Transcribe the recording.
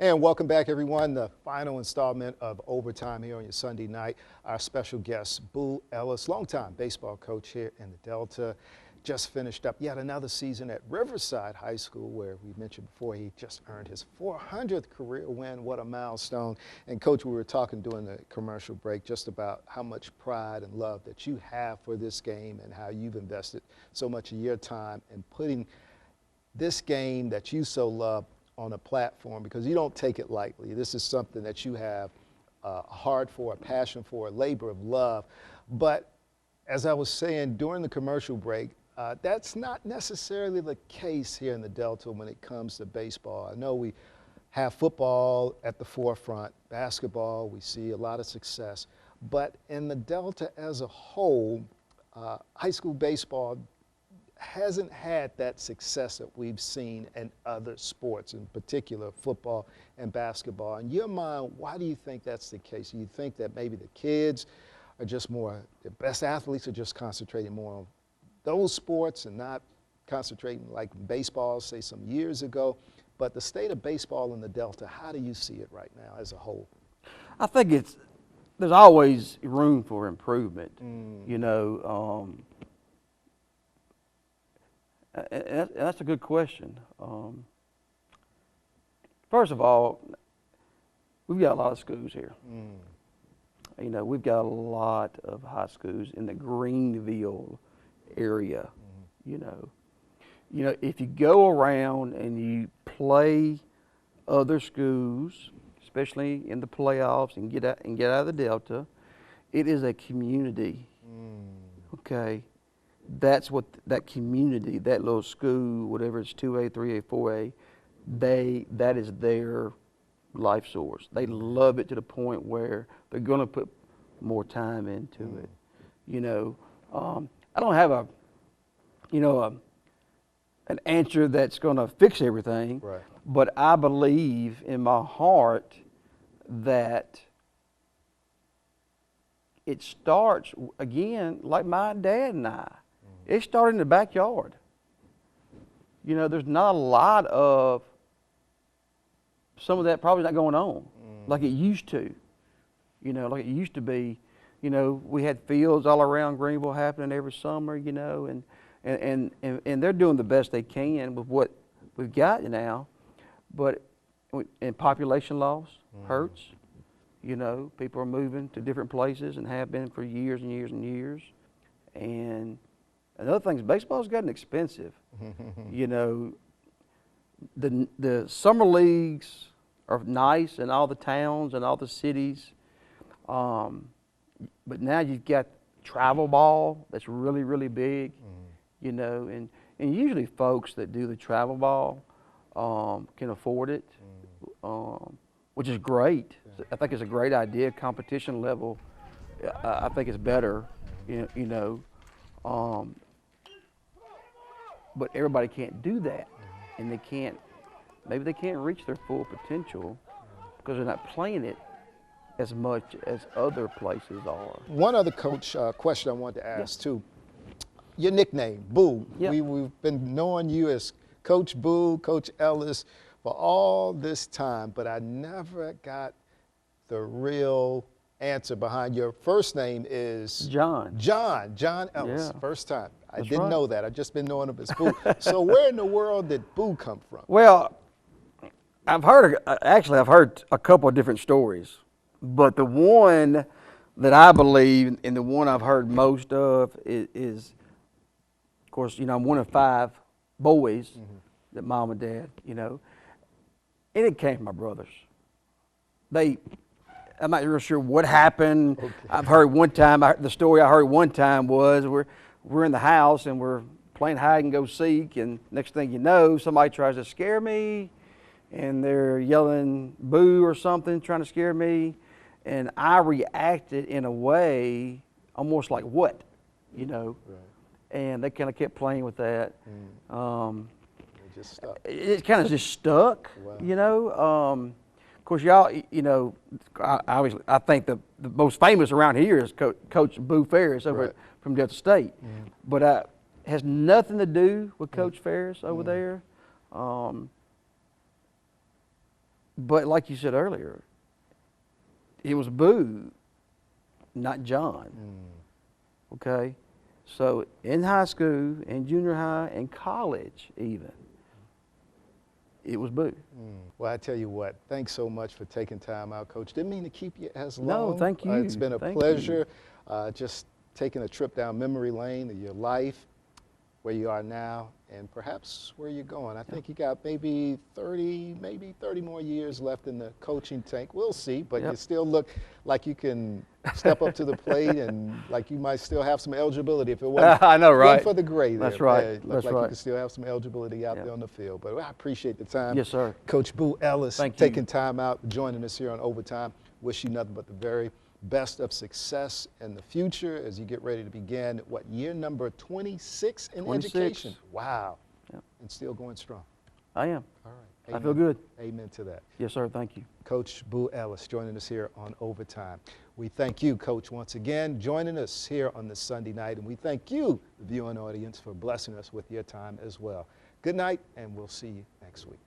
And welcome back, everyone. The final installment of Overtime here on your Sunday night. Our special guest, Boo Ellis, longtime baseball coach here in the Delta, just finished up yet another season at Riverside High School, where we mentioned before he just earned his 400th career win. What a milestone. And, Coach, we were talking during the commercial break just about how much pride and love that you have for this game and how you've invested so much of your time in putting this game that you so love on a platform, because you don't take it lightly. This is something that you have a heart for, a passion for, a labor of love. But as I was saying during the commercial break, that's not necessarily the case here in the Delta when it comes to baseball. I know we have football at the forefront, basketball, we see a lot of success. But in the Delta as a whole, high school baseball hasn't had that success that we've seen in other sports, in particular football and basketball. In your mind, why do you think that's the case? Do you think that maybe the kids are just more, the best athletes are just concentrating more on those sports and not concentrating like baseball, say some years ago? But the state of baseball in the Delta, how do you see it right now as a whole? I think there's always room for improvement, you know. And that's a good question. First of all, we've got a lot of schools here. You know, we've got a lot of high schools in the Greenville area. You know, if you go around and you play other schools, especially in the playoffs, and get out of the Delta, it is a community. Okay. That's what that community, that little school, whatever it's 2A, 3A, 4A, that is their life source. They love it to the point where they're going to put more time into it. You know, I don't have an answer that's going to fix everything, Right. But I believe in my heart that it starts, again, like my dad and I. It started in the backyard. You know, there's not a lot of some of that probably not going on like it used to. You know, like it used to be. You know, we had fields all around Greenville happening every summer. You know, and they're doing the best they can with what we've got now. But and population loss hurts. You know, people are moving to different places and have been for years and years and years. And another thing is baseball's gotten expensive. You know, the summer leagues are nice in all the towns and all the cities, but now you've got travel ball that's really, really big. You know, and usually folks that do the travel ball can afford it, which is great. I think it's a great idea. Competition level, I think it's better. You know. But everybody can't do that, and maybe they can't reach their full potential because they're not playing it as much as other places are. One other, Coach, question I wanted to ask, too. Your nickname, Boo. Yeah. We've been knowing you as Coach Boo, Coach Ellis, for all this time, but I never got the real answer behind your first name is John Ellis. Yeah. First time. I That's didn't right. know that. I've just been knowing him as Boo. So where in the world did Boo come from? Well, I've heard a couple of different stories, but the one that I believe and the one I've heard most of is of course, you know, I'm one of 5 boys that mom and dad, you know, and it came from my brothers. I'm not real sure what happened. Okay. I've heard one time, the story I heard one time was we're in the house and we're playing hide and go seek, and next thing you know, somebody tries to scare me and they're yelling boo or something, trying to scare me, and I reacted in a way almost like what, you know, right. And they kind of kept playing with that. It just stuck. It kind of just stuck, wow. You know. Of course, y'all, you know, I think the most famous around here is Coach Boo Ferris over right. From Delta State. But it has nothing to do with Coach Ferris over there. But like you said earlier, it was Boo, not John. Okay? So in high school, in junior high, and college even, it was Boo. Well, I tell you what, thanks so much for taking time out, Coach. Didn't mean to keep you as long. No, thank you. It's been a Thank pleasure just taking a trip down memory lane of your life, where you are now, and perhaps where you're going. I think you got maybe 30 more years left in the coaching tank. We'll see, but you still look like you can step up to the plate and like you might still have some eligibility if it wasn't, I know, right? for the gray there. That's right. Yeah, That's like right. you can still have some eligibility out there on the field. But I appreciate the time. Yes, sir. Coach Boo Ellis, Thank you. taking time out, joining us here on Overtime. Wish you nothing but the very best of success in the future as you get ready to begin, what, year number 26 in 26. education? Wow. Yep. And still going strong. I am. All right. I feel good. Amen to that. Yes, sir. Thank you. Coach Boo Ellis joining us here on Overtime. We thank you, Coach, once again joining us here on this Sunday night, and we thank you, the viewing audience, for blessing us with your time as well. Good night, and we'll see you next week.